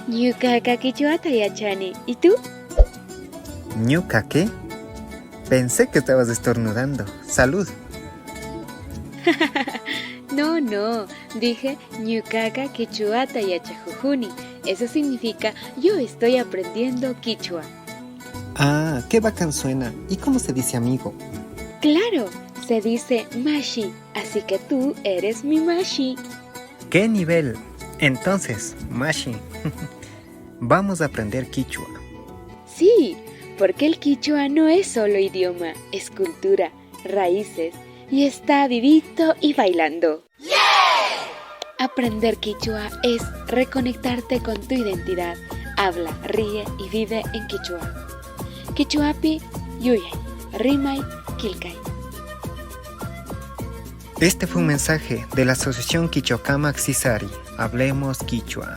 Ñuqaqa qichwata yachani. ¿Y tú? ¿Ñuka qué? Pensé que estabas estornudando. Salud. No, dije ñuqaqa qichwata yachakuhuni. Eso significa yo estoy aprendiendo quichua. Ah, qué bacán suena. ¿Y cómo se dice amigo? Claro, se dice mashi, así que tú eres mi mashi. ¿Qué nivel? Entonces, Mashi, vamos a aprender quichua. Sí, porque el quichua no es solo idioma, es cultura, raíces y está vivito y bailando. Aprender quichua es reconectarte con tu identidad. Habla, ríe y vive en quichua. Quichuapi, yuyay, rimay, quilcay. Este fue un mensaje de la Asociación Quichocama Xisari. Hablemos Quichua.